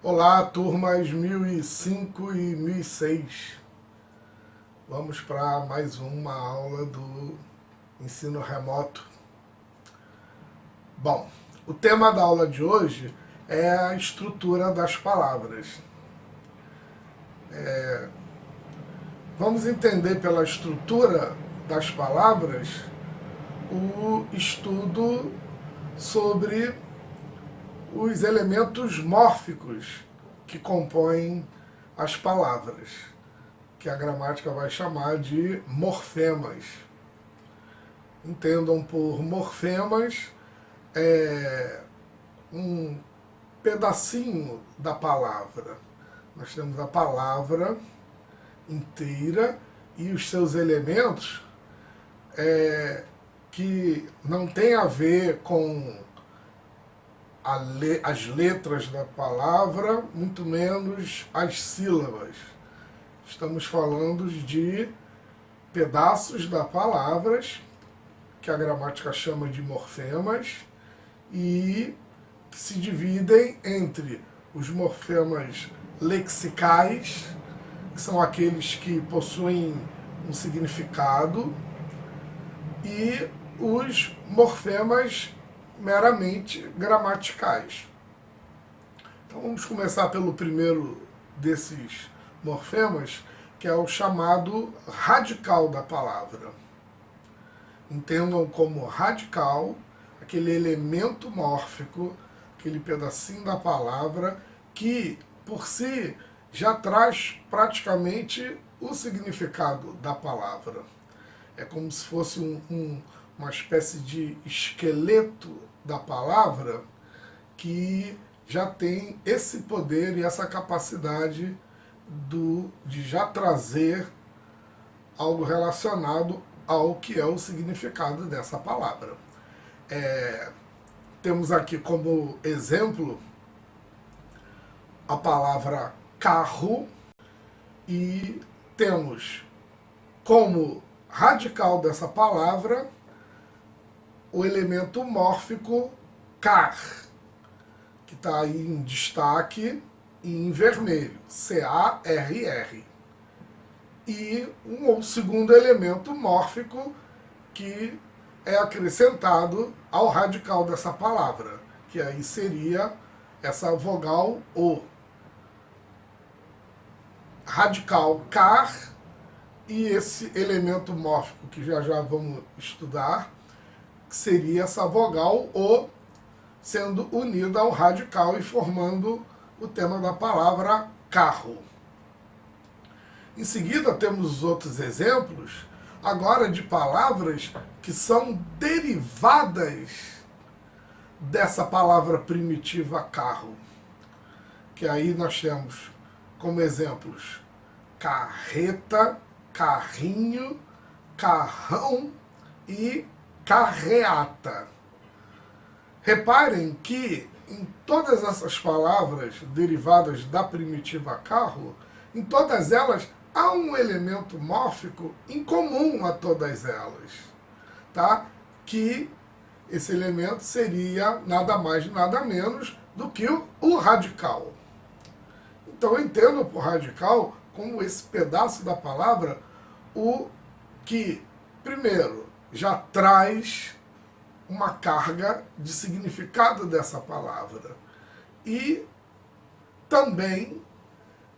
Olá, turmas 1005 e 1006. Vamos para mais uma aula do ensino remoto. Bom, o tema da aula de hoje é a estrutura das palavras. Vamos entender pela estrutura das palavras o estudo sobre os elementos mórficos que compõem as palavras, que a gramática vai chamar de morfemas. Entendam por morfemas um pedacinho da palavra. Nós temos a palavra inteira e os seus elementos que não tem a ver com as letras da palavra, muito menos as sílabas. Estamos falando de pedaços da palavras, que a gramática chama de morfemas, e que se dividem entre os morfemas lexicais, que são aqueles que possuem um significado, e os morfemas meramente gramaticais. Então vamos começar pelo primeiro desses morfemas, que é o chamado radical da palavra. Entendam como radical aquele elemento mórfico, aquele pedacinho da palavra que, por si, já traz praticamente o significado da palavra. É como se fosse uma espécie de esqueleto da palavra que já tem esse poder e essa capacidade de já trazer algo relacionado ao que é o significado dessa palavra. Temos aqui como exemplo a palavra carro e temos como radical dessa palavra o elemento mórfico car, que está aí em destaque em vermelho, C-A-R-R. E um segundo elemento mórfico que é acrescentado ao radical dessa palavra, que aí seria essa vogal O. Radical car e esse elemento mórfico que já vamos estudar, que seria essa vogal O sendo unida ao radical e formando o tema da palavra carro. Em seguida temos os outros exemplos, agora de palavras que são derivadas dessa palavra primitiva carro. Que aí nós temos como exemplos carreta, carrinho, carrão e carreata. Reparem que em todas essas palavras derivadas da primitiva carro, em todas elas há um elemento mórfico em comum a todas elas, tá? Que esse elemento seria nada mais nada menos do que o radical. Então eu entendo por radical como esse pedaço da palavra o que, primeiro, já traz uma carga de significado dessa palavra e também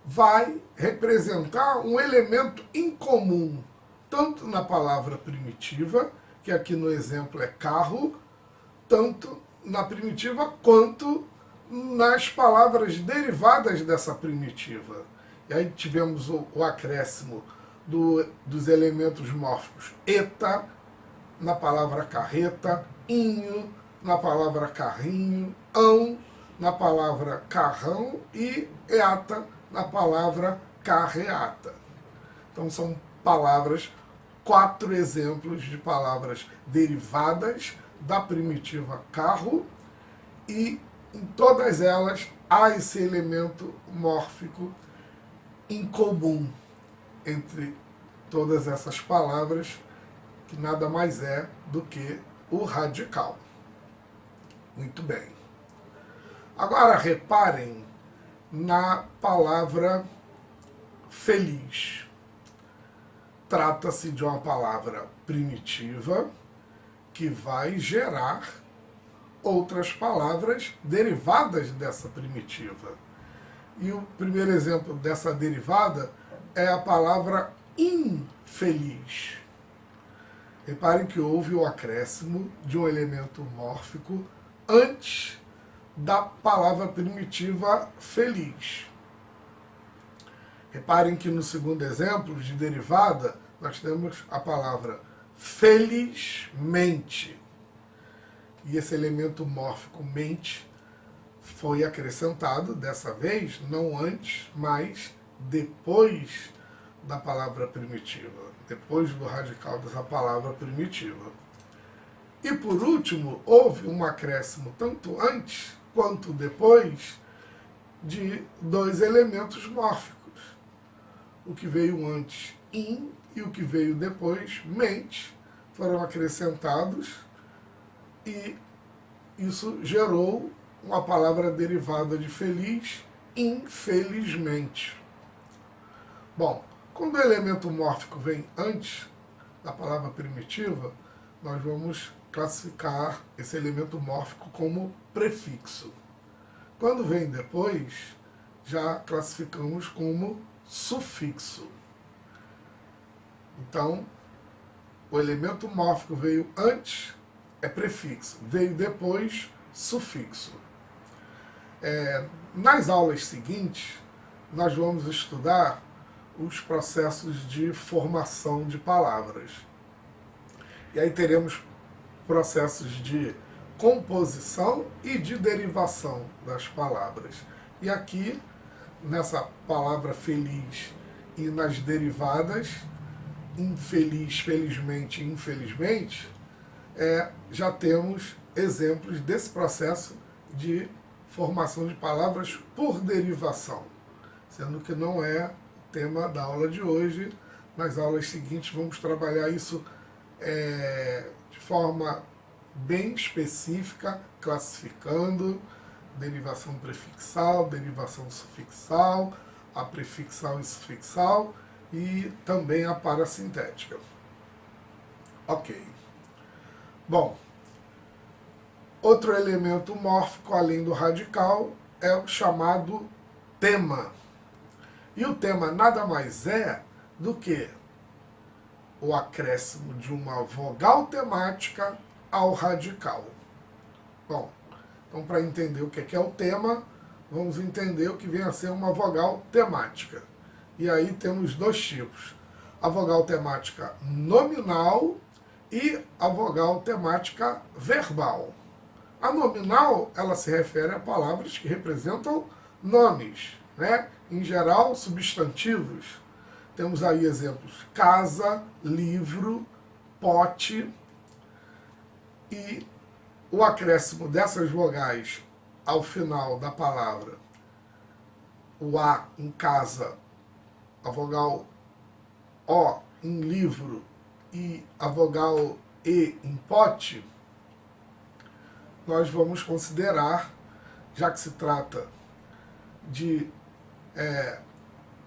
vai representar um elemento incomum, tanto na palavra primitiva, que aqui no exemplo é carro, tanto na primitiva quanto nas palavras derivadas dessa primitiva. E aí tivemos o acréscimo dos elementos mórficos eta na palavra carreta, inho na palavra carrinho, ão na palavra carrão e eata na palavra carreata. Então são palavras, 4 exemplos de palavras derivadas da primitiva carro e em todas elas há esse elemento mórfico em comum entre todas essas palavras, que nada mais é do que o radical. Muito bem. Agora reparem na palavra feliz. Trata-se de uma palavra primitiva que vai gerar outras palavras derivadas dessa primitiva. E o primeiro exemplo dessa derivada é a palavra infeliz. Reparem que houve o acréscimo de um elemento mórfico antes da palavra primitiva feliz. Reparem que no segundo exemplo de derivada, nós temos a palavra felizmente. E esse elemento mórfico mente foi acrescentado, dessa vez, não antes, mas depois da palavra primitiva, depois do radical dessa palavra primitiva. E por último, houve um acréscimo tanto antes quanto depois de dois elementos mórficos. O que veio antes, in, e o que veio depois, mente, foram acrescentados e isso gerou uma palavra derivada de feliz, infelizmente. Bom, quando o elemento mórfico vem antes da palavra primitiva, nós vamos classificar esse elemento mórfico como prefixo. Quando vem depois, já classificamos como sufixo. Então, o elemento mórfico veio antes, é prefixo. Veio depois, sufixo. Nas aulas seguintes, nós vamos estudar os processos de formação de palavras. E aí teremos processos de composição e de derivação das palavras. E aqui, nessa palavra feliz e nas derivadas, infeliz, felizmente e infelizmente, já temos exemplos desse processo de formação de palavras por derivação, sendo que não é o tema da aula de hoje. Nas aulas seguintes vamos trabalhar isso de forma bem específica, classificando derivação prefixal, derivação sufixal, a prefixal e sufixal e também a parasintética. Ok. Bom, outro elemento mórfico além do radical é o chamado tema. E o tema nada mais é do que o acréscimo de uma vogal temática ao radical. Bom, então para entender o que é o tema, vamos entender o que vem a ser uma vogal temática. E aí temos dois tipos: a vogal temática nominal e a vogal temática verbal. A nominal, ela se refere a palavras que representam nomes, né? Em geral, substantivos. Temos aí exemplos: casa, livro, pote. E o acréscimo dessas vogais ao final da palavra, o A em casa, a vogal O em livro e a vogal E em pote, nós vamos considerar, já que se trata de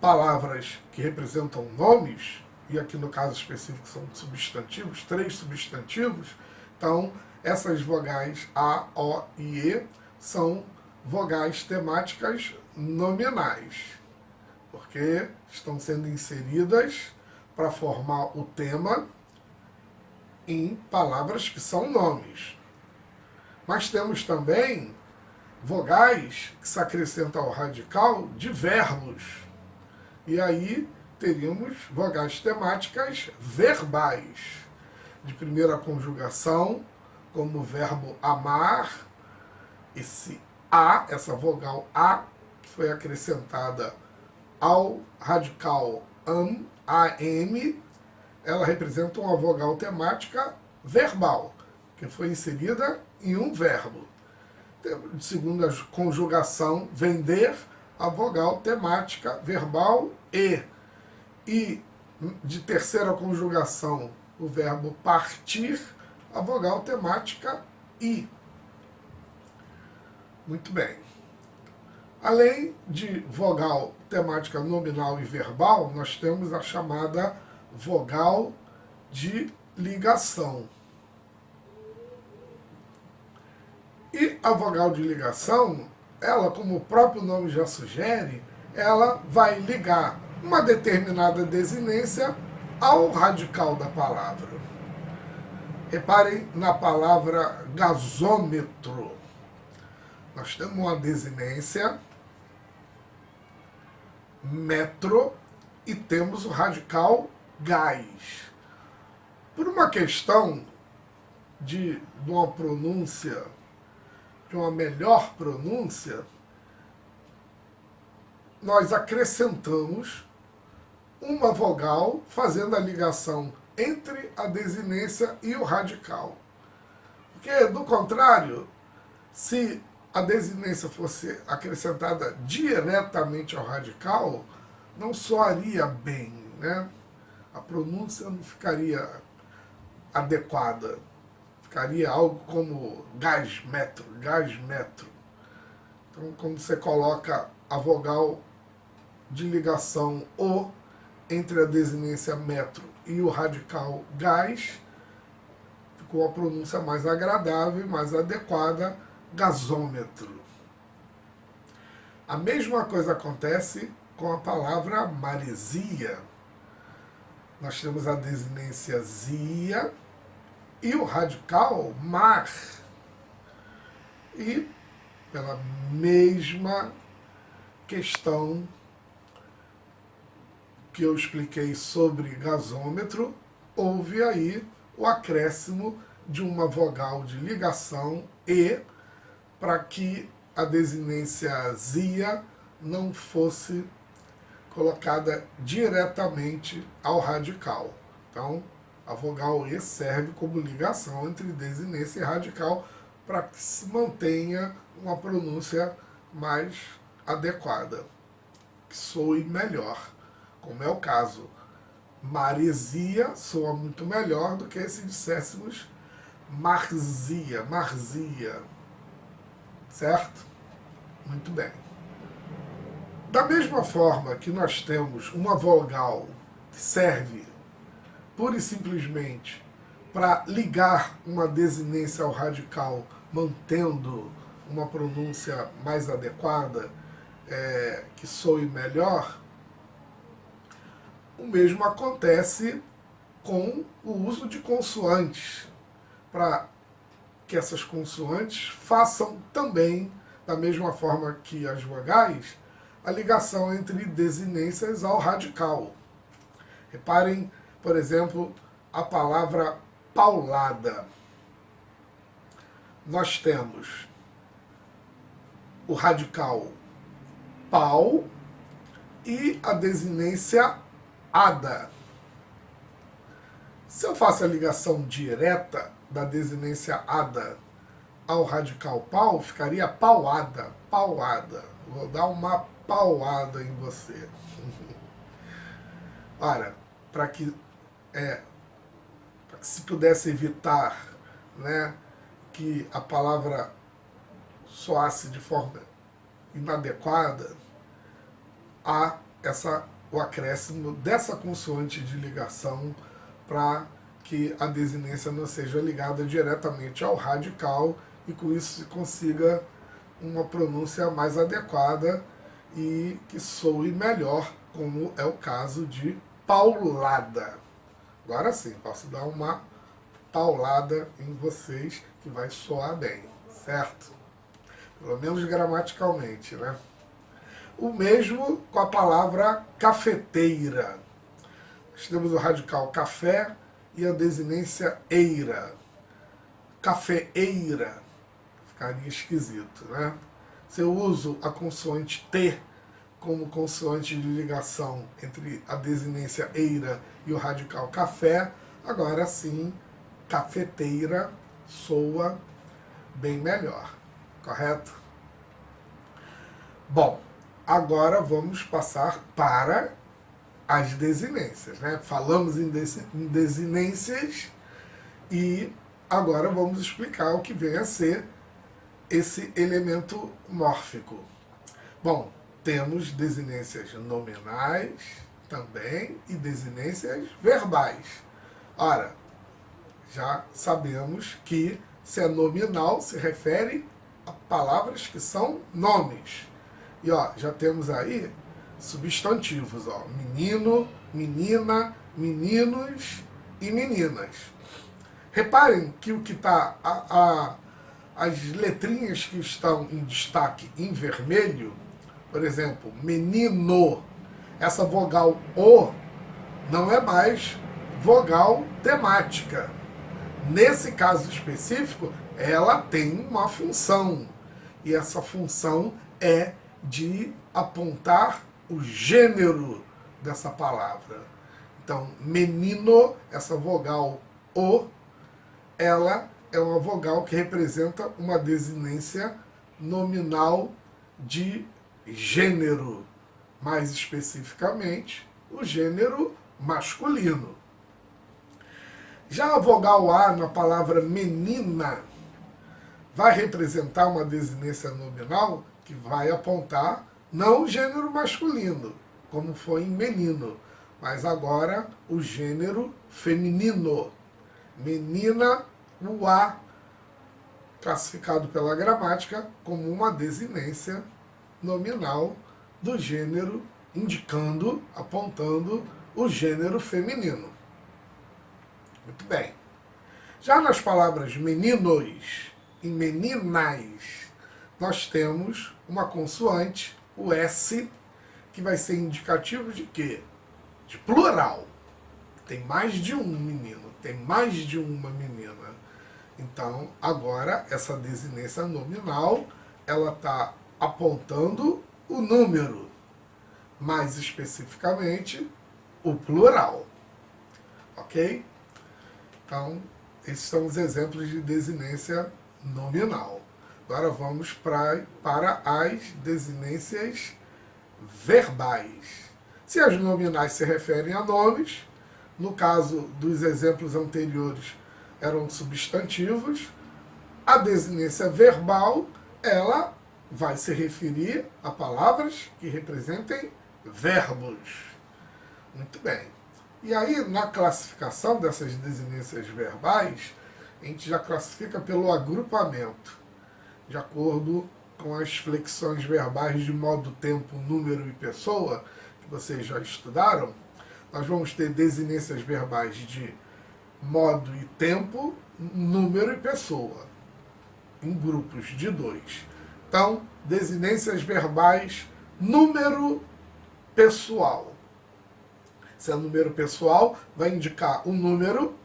palavras que representam nomes, e aqui no caso específico são substantivos, 3 substantivos, então essas vogais A, O e E são vogais temáticas nominais, porque estão sendo inseridas para formar o tema em palavras que são nomes. Mas temos também vogais que se acrescentam ao radical de verbos. E aí teríamos vogais temáticas verbais, de primeira conjugação, como o verbo amar. Esse A, essa vogal A, que foi acrescentada ao radical am, ela representa uma vogal temática verbal, que foi inserida em um verbo. De segunda conjugação, vender, a vogal temática verbal E. E de terceira conjugação, o verbo partir, a vogal temática I. Muito bem. Além de vogal temática nominal e verbal, nós temos a chamada vogal de ligação. E a vogal de ligação, ela, como o próprio nome já sugere, ela vai ligar uma determinada desinência ao radical da palavra. Reparem na palavra gasômetro. Nós temos uma desinência, metro, e temos o radical gás. Por uma questão de uma pronúncia, de uma melhor pronúncia, nós acrescentamos uma vogal fazendo a ligação entre a desinência e o radical. Porque, do contrário, se a desinência fosse acrescentada diretamente ao radical, não soaria bem, né? A pronúncia não ficaria adequada. Ficaria algo como gás-metro, gás-metro. Então, quando você coloca a vogal de ligação O entre a desinência metro e o radical gás, ficou a pronúncia mais agradável e mais adequada, gasômetro. A mesma coisa acontece com a palavra maresia. Nós temos a desinência zia e o radical mar. E pela mesma questão que eu expliquei sobre gasômetro, houve aí o acréscimo de uma vogal de ligação E para que a desinência zia não fosse colocada diretamente ao radical. Então, a vogal E serve como ligação entre desinência e radical para que se mantenha uma pronúncia mais adequada, que soe melhor, como é o caso. Maresia soa muito melhor do que se disséssemos marzia, marzia. Certo? Muito bem. Da mesma forma que nós temos uma vogal que serve pura e simplesmente para ligar uma desinência ao radical, mantendo uma pronúncia mais adequada, que soe melhor, o mesmo acontece com o uso de consoantes, para que essas consoantes façam também, da mesma forma que as vogais, a ligação entre desinências ao radical. Reparem, por exemplo, a palavra paulada. Nós temos o radical pau e a desinência ada. Se eu faço a ligação direta da desinência ada ao radical pau, ficaria pauada, pauada. Vou dar uma pauada em você. Ora, para que se pudesse evitar, né, que a palavra soasse de forma inadequada, há o acréscimo dessa consoante de ligação para que a desinência não seja ligada diretamente ao radical e com isso se consiga uma pronúncia mais adequada e que soe melhor, como é o caso de paulada. Agora sim, posso dar uma paulada em vocês que vai soar bem, certo? Pelo menos gramaticalmente, né? O mesmo com a palavra cafeteira. Nós temos o radical café e a desinência eira. Cafeeira. Ficaria esquisito, né? Se eu uso a consoante T como consoante de ligação entre a desinência eira e o radical café, agora sim, cafeteira soa bem melhor, correto? Bom, agora vamos passar para as desinências, né? Falamos em desinências e agora vamos explicar o que vem a ser esse elemento mórfico. Bom, temos desinências nominais também e desinências verbais. Ora, já sabemos que se é nominal se refere a palavras que são nomes. E ó, já temos aí substantivos, ó, menino, menina, meninos e meninas. Reparem que o que está as letrinhas que estão em destaque em vermelho, por exemplo, menino, essa vogal O não é mais vogal temática. Nesse caso específico, ela tem uma função. E essa função é de apontar o gênero dessa palavra. Então, menino, essa vogal O, ela é uma vogal que representa uma desinência nominal de gênero. Mais especificamente, o gênero masculino. Já a vogal A na palavra menina vai representar uma desinência nominal que vai apontar não o gênero masculino, como foi em menino, mas agora o gênero feminino. Menina, o A, classificado pela gramática como uma desinência nominal do gênero, indicando, apontando o gênero feminino. Muito bem. Já nas palavras meninos e meninas, nós temos uma consoante, o S, que vai ser indicativo de quê? De plural. Tem mais de um menino, tem mais de uma menina. Então, agora, essa desinência nominal, ela está apontando o número, mais especificamente, o plural. Ok? Então, esses são os exemplos de desinência nominal. Agora vamos para as desinências verbais. Se as nominais se referem a nomes, no caso dos exemplos anteriores eram substantivos, a desinência verbal, ela vai se referir a palavras que representem verbos. Muito bem. E aí, na classificação dessas desinências verbais, a gente já classifica pelo agrupamento, de acordo com as flexões verbais de modo, tempo, número e pessoa, que vocês já estudaram. Nós vamos ter desinências verbais de modo e tempo, número e pessoa, em grupos de 2. Então, desinências verbais, número pessoal. Se é número pessoal, vai indicar o número,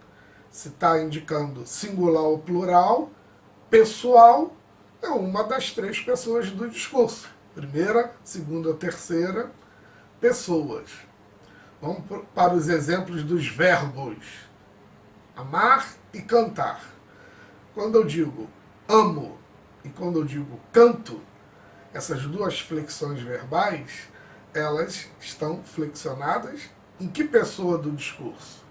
se está indicando singular ou plural. Pessoal é uma das 3 pessoas do discurso. Primeira, segunda, terceira pessoas. Vamos para os exemplos dos verbos. Amar e cantar. Quando eu digo amo e quando eu digo canto, essas duas flexões verbais, elas estão flexionadas em que pessoa do discurso?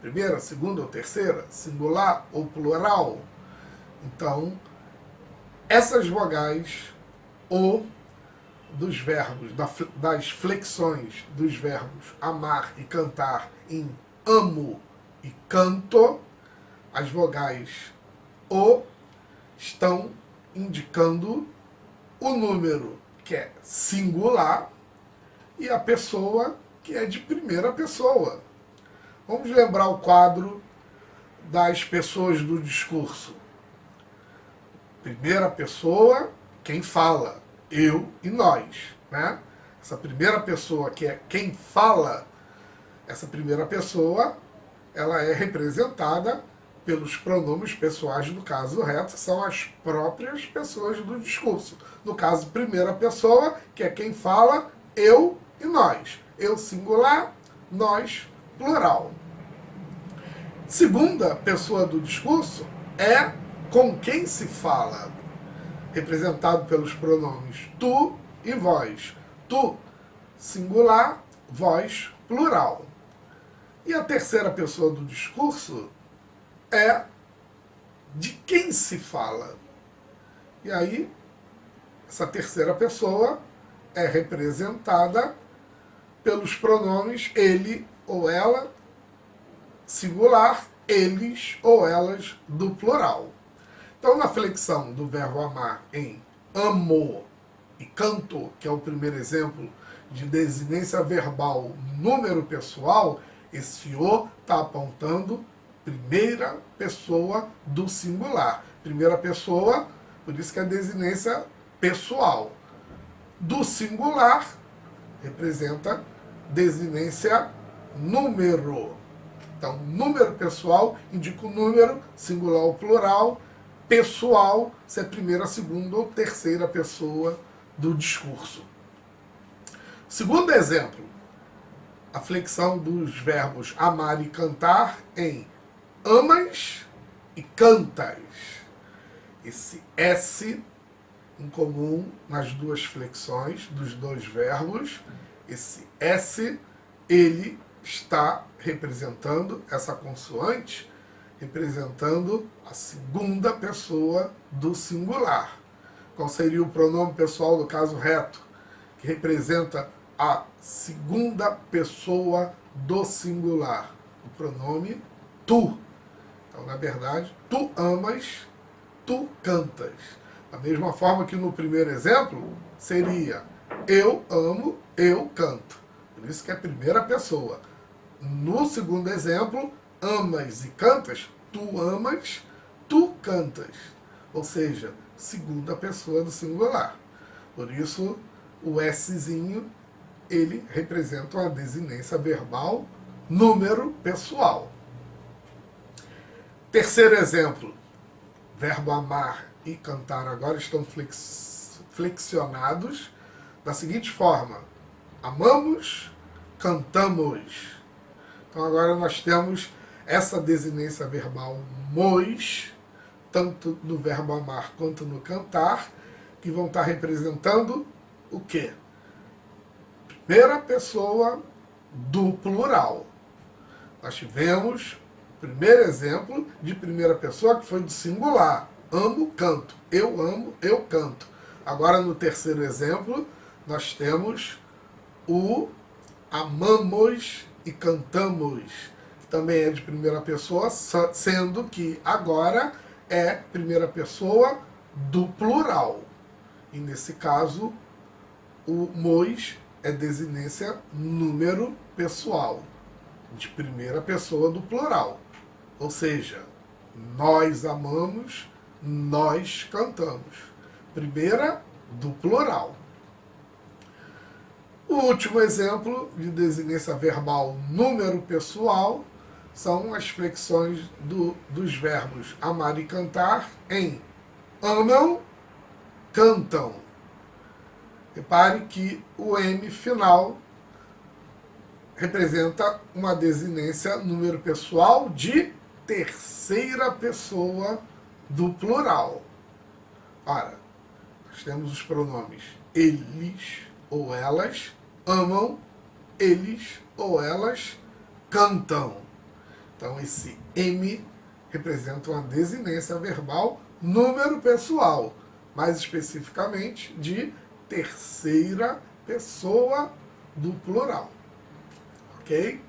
Primeira, segunda ou terceira? Singular ou plural? Então, essas vogais ou dos verbos, das flexões dos verbos amar e cantar em amo e canto, as vogais o estão indicando o número, que é singular, e a pessoa, que é de primeira pessoa. Vamos lembrar o quadro das pessoas do discurso. Primeira pessoa, quem fala, eu e nós, né? Essa primeira pessoa, que é quem fala, essa primeira pessoa, ela é representada pelos pronomes pessoais do caso reto, são as próprias pessoas do discurso. No caso, primeira pessoa, que é quem fala, eu e nós. Eu singular, nós plural. Segunda pessoa do discurso é com quem se fala, representado pelos pronomes tu e vós. Tu, singular, vós, plural. E a terceira pessoa do discurso é de quem se fala. E aí, essa terceira pessoa é representada pelos pronomes ele ou ela, singular, eles ou elas, do plural. Então, na flexão do verbo amar em amo e canto, que é o primeiro exemplo de desinência verbal número pessoal, esse o está apontando primeira pessoa do singular. Primeira pessoa, por isso que é desinência pessoal. Do singular, representa desinência número. Então, número pessoal indica o número, singular ou plural. Pessoal, se é primeira, segunda ou terceira pessoa do discurso. Segundo exemplo, a flexão dos verbos amar e cantar em amas e cantas. Esse S em comum nas duas flexões dos dois verbos, esse S, ele está representando essa consoante, representando a segunda pessoa do singular. Qual seria o pronome pessoal do caso reto? Que representa a segunda pessoa do singular. O pronome tu. Então, na verdade, tu amas, tu cantas. Da mesma forma que no primeiro exemplo, seria eu amo, eu canto. Por isso que é a primeira pessoa. No segundo exemplo, amas e cantas, tu amas, tu cantas. Ou seja, segunda pessoa do singular. Por isso, o Szinho, ele representa uma desinência verbal número pessoal. Terceiro exemplo, verbo amar e cantar agora estão flexionados da seguinte forma: amamos, cantamos. Então agora nós temos essa desinência verbal mos, tanto no verbo amar quanto no cantar, que vão estar representando o quê? Primeira pessoa do plural. Nós tivemos o primeiro exemplo de primeira pessoa, que foi do singular. Amo, canto. Eu amo, eu canto. Agora, no terceiro exemplo, nós temos o amamos e cantamos, que também é de primeira pessoa, sendo que agora é primeira pessoa do plural. E nesse caso, o mos é desinência número pessoal, de primeira pessoa do plural. Ou seja, nós amamos, nós cantamos. Primeira do plural. O último exemplo de desinência verbal número pessoal são as flexões dos verbos amar e cantar em amam, cantam. Repare que o M final representa uma desinência número pessoal de terceira pessoa do plural. Ora, nós temos os pronomes eles ou elas amam, eles ou elas cantam. Então esse M representa uma desinência verbal número pessoal, mais especificamente de terceira pessoa do plural. Ok?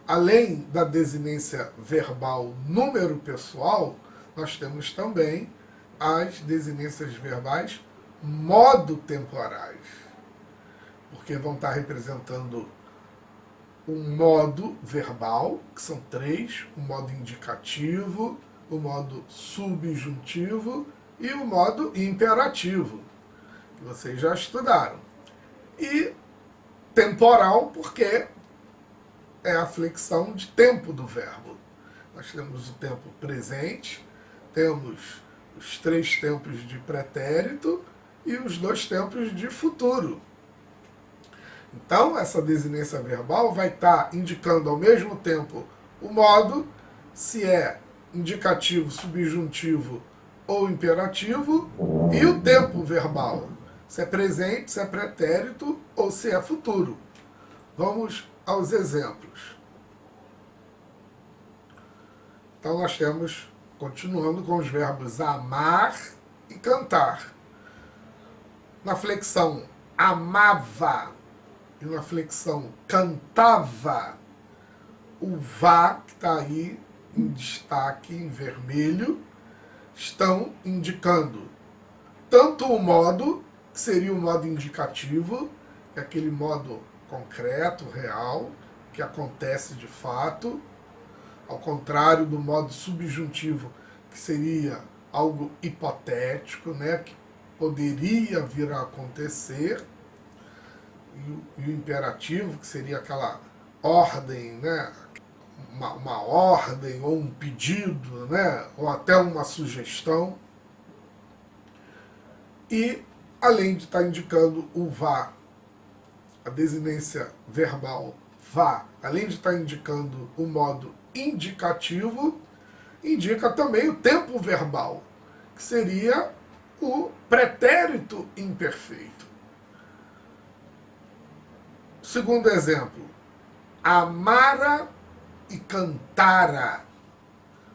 Além da desinência verbal número pessoal, nós temos também as desinências verbais modo temporais, porque vão estar representando o modo verbal, que são três: o modo indicativo, o modo subjuntivo e o modo imperativo, que vocês já estudaram. E temporal, porque é a flexão de tempo do verbo. Nós temos o tempo presente, temos os três tempos de pretérito e os dois tempos de futuro. Então, essa desinência verbal vai estar indicando ao mesmo tempo o modo, se é indicativo, subjuntivo ou imperativo, e o tempo verbal, se é presente, se é pretérito ou se é futuro. Vamos aos exemplos. Então, nós temos, continuando com os verbos amar e cantar. Na flexão amava, e na flexão cantava, o vá, que está aí em destaque em vermelho, estão indicando tanto o modo, que seria o modo indicativo, é aquele modo concreto, real, que acontece de fato, ao contrário do modo subjuntivo, que seria algo hipotético, né, que poderia vir a acontecer, e o imperativo, que seria aquela ordem, né, uma ordem ou um pedido, né, ou até uma sugestão. E, além de estar indicando o vá, a desinência verbal vá, além de estar indicando o modo indicativo, indica também o tempo verbal, que seria o pretérito imperfeito. Segundo exemplo, amara e cantara.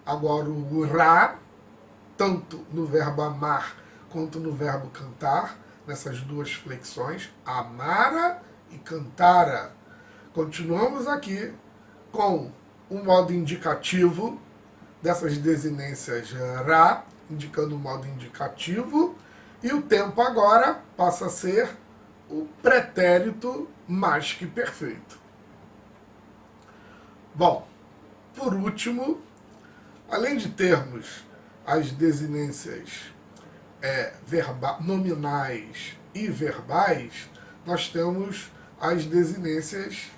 Agora o ra, tanto no verbo amar quanto no verbo cantar, nessas duas flexões, amara e cantara. Continuamos aqui com o modo indicativo dessas desinências ra, indicando o modo indicativo, e o tempo agora passa a ser o pretérito mais que perfeito. Bom, por último, além de termos as desinências nominais e verbais, nós temos as desinências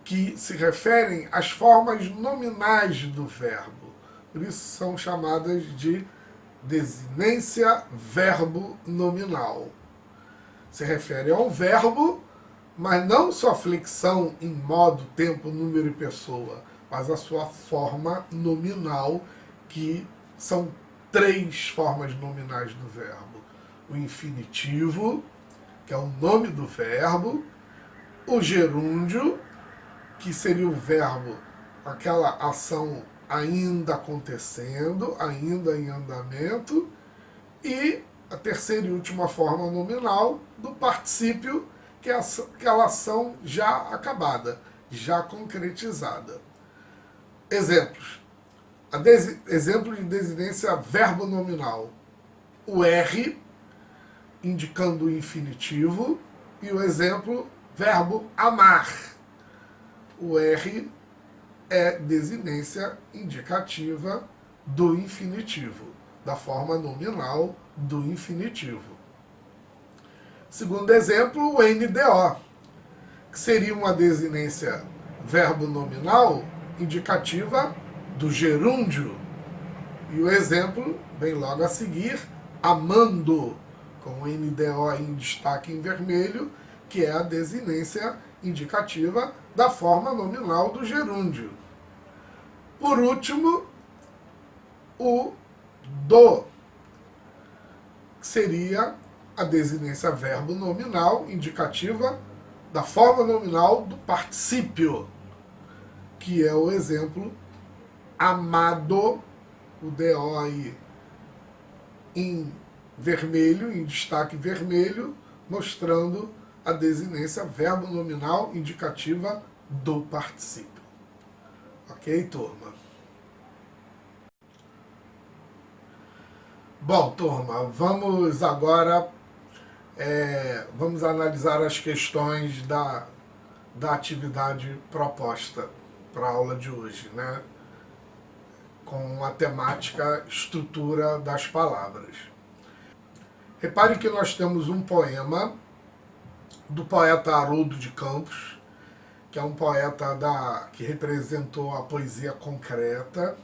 que se referem às formas nominais do verbo. Por isso são chamadas de desinência verbo nominal. Se refere ao verbo, mas não sua flexão em modo, tempo, número e pessoa, mas a sua forma nominal, que são 3 formas nominais do verbo. O infinitivo, que é o nome do verbo, o gerúndio, que seria o verbo, aquela ação ainda acontecendo, ainda em andamento, e a terceira e última forma nominal do particípio, que é aquela ação já acabada, já concretizada. Exemplos. Exemplo de desinência verbo nominal. O R, indicando o infinitivo, e o exemplo, verbo amar. O R é desinência indicativa do infinitivo, da forma nominal do infinitivo. Segundo exemplo, o NDO, que seria uma desinência verbo nominal indicativa do gerúndio. E o exemplo vem logo a seguir, amando, com o NDO em destaque em vermelho, que é a desinência indicativa da forma nominal do gerúndio. Por último, o do, que seria a desinência verbo nominal indicativa da forma nominal do particípio, que é o exemplo amado, o DO aí em vermelho, em destaque vermelho, mostrando a desinência verbo nominal indicativa do particípio. Ok, turma? Bom, turma, vamos agora vamos analisar as questões da atividade proposta para a aula de hoje, né? Com a temática estrutura das palavras. Repare que nós temos um poema do poeta Haroldo de Campos, que é um poeta que representou a poesia concreta,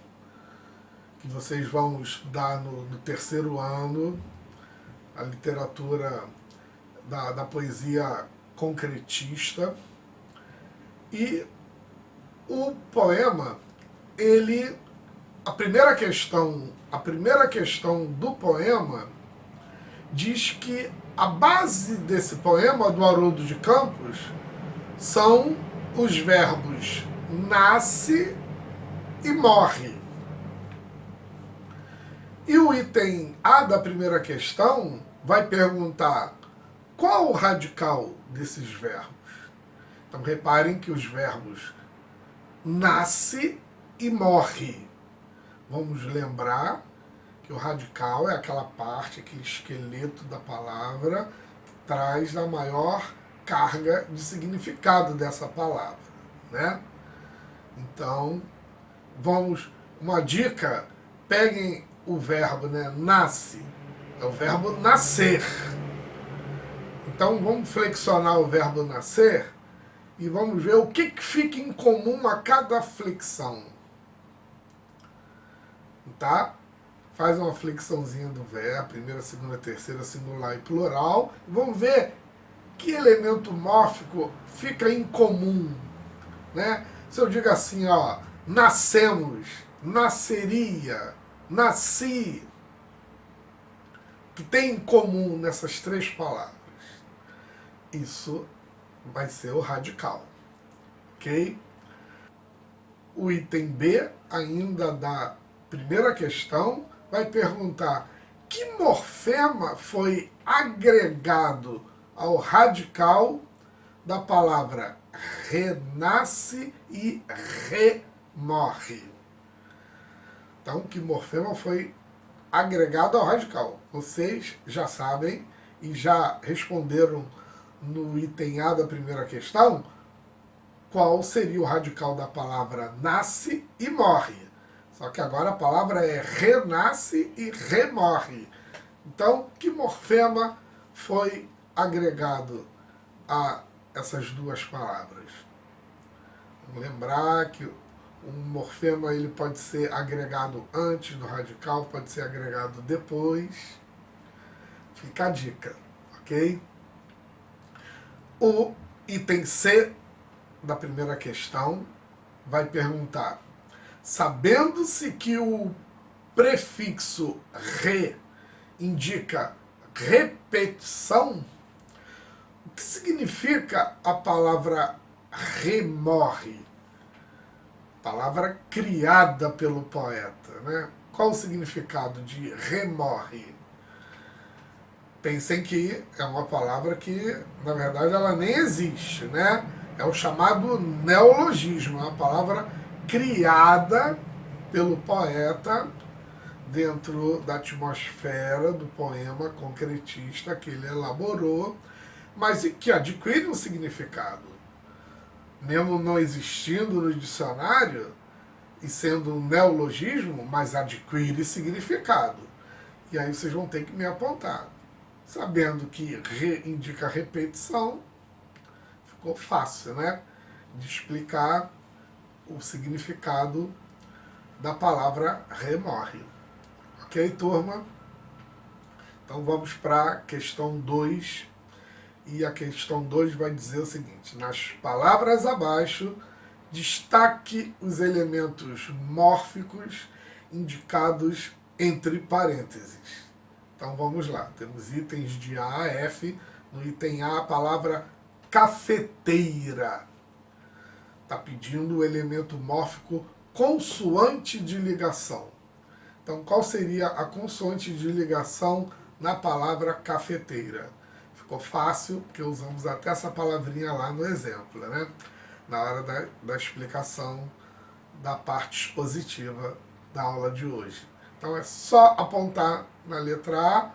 que vocês vão estudar no terceiro ano, a literatura da poesia concretista. E o poema, a primeira questão do poema diz que a base desse poema do Haroldo de Campos são os verbos nasce e morre. E o item A da primeira questão vai perguntar Qual o radical desses verbos? Então reparem que os verbos nasce e morre. Vamos lembrar que o radical é aquela parte, aquele esqueleto da palavra que traz a maior carga de significado dessa palavra, né? Então, uma dica, peguem o verbo, né, nasce, é o verbo nascer. Então vamos flexionar o verbo nascer e vamos ver o que fica em comum a cada flexão. Tá? Faz uma flexãozinha do verbo, primeira, segunda, terceira, singular e plural. E vamos ver que elemento mórfico fica em comum. Né? Se eu digo assim, ó, nascemos, nasceria, nasci, que tem em comum nessas três palavras? Isso vai ser o radical, ok? O item B, ainda da primeira questão, vai perguntar que morfema foi agregado ao radical da palavra renasce e remorre. Então, que morfema foi agregado ao radical? Vocês já sabem e já responderam no item A da primeira questão qual seria o radical da palavra nasce e morre. Só que agora a palavra é renasce e remorre. Então, que morfema foi agregado a essas duas palavras? Vamos lembrar que um morfema ele pode ser agregado antes do radical, pode ser agregado depois. Fica a dica, ok? O item C da primeira questão vai perguntar: sabendo-se que o prefixo re indica repetição, o que significa a palavra remorre? Palavra criada pelo poeta, né? Qual o significado de remorre? Pensem que é uma palavra que, na verdade, ela nem existe, né? É o chamado neologismo, é uma palavra criada pelo poeta dentro da atmosfera do poema concretista que ele elaborou, mas que adquire um significado. Mesmo não existindo no dicionário e sendo um neologismo, mas adquire significado. E aí vocês vão ter que me apontar. Sabendo que re indica repetição, ficou fácil, né? De explicar o significado da palavra remorre. Ok, turma? Então vamos para a questão 2. E a questão 2 vai dizer o seguinte: nas palavras abaixo, destaque os elementos mórficos indicados entre parênteses. Então vamos lá, temos itens de A a F. No item A, a palavra cafeteira. Está pedindo o elemento mórfico consoante de ligação. Então qual seria a consoante de ligação na palavra cafeteira? Ficou fácil, porque usamos até essa palavrinha lá no exemplo, né? Na hora da explicação da parte expositiva da aula de hoje. Então é só apontar na letra A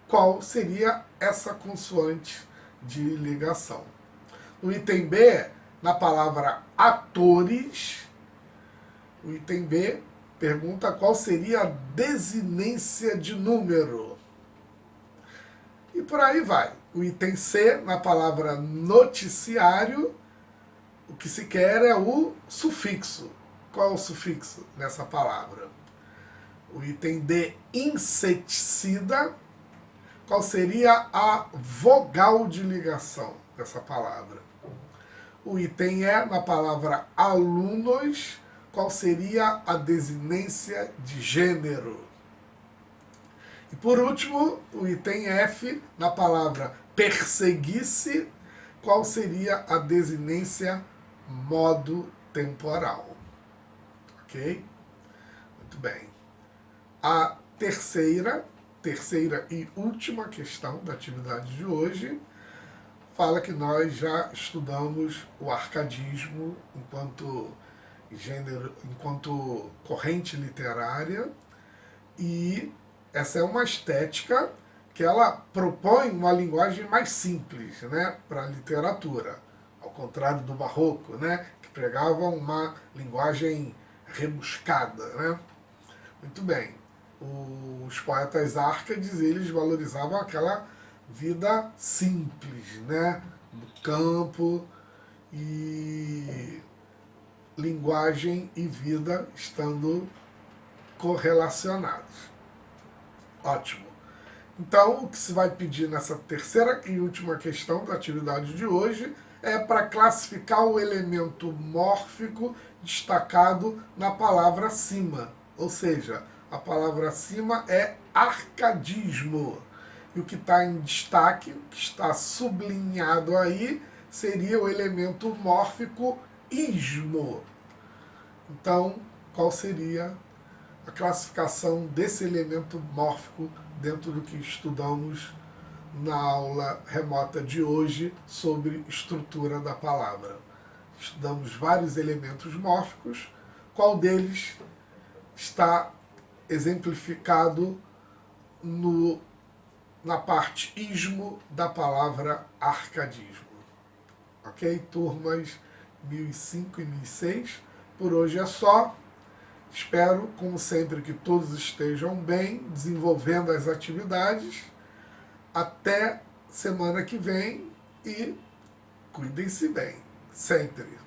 qual seria essa consoante de ligação. No item B, na palavra atores, o item B pergunta qual seria a desinência de número. E por aí vai. O item C, na palavra noticiário, o que se quer é o sufixo. Qual é o sufixo nessa palavra? O item D, inseticida. Qual seria a vogal de ligação dessa palavra? O item E, na palavra alunos, qual seria a desinência de gênero? E por último, o item F, na palavra perseguir-se, qual seria a desinência modo temporal? Ok? Muito bem. A terceira e última questão da atividade de hoje fala que nós já estudamos o arcadismo enquanto gênero, enquanto corrente literária, e essa é uma estética que ela propõe uma linguagem mais simples, né, para a literatura, ao contrário do barroco, né, que pregava uma linguagem rebuscada, né? Muito bem. Os poetas árcades, eles valorizavam aquela vida simples, né, do campo, e linguagem e vida estando correlacionados. Ótimo. Então, o que se vai pedir nessa terceira e última questão da atividade de hoje é para classificar o elemento mórfico destacado na palavra acima. Ou seja, a palavra acima é arcadismo. E o que está em destaque, o que está sublinhado aí, seria o elemento mórfico ismo. Então, qual seria a classificação desse elemento mórfico dentro do que estudamos na aula remota de hoje sobre estrutura da palavra? Estudamos vários elementos mórficos, qual deles está exemplificado na parte ismo da palavra arcadismo. Ok? Turmas 1005 e 1006. Por hoje é só. Espero, como sempre, que todos estejam bem, desenvolvendo as atividades. Até semana que vem e cuidem-se bem, sempre.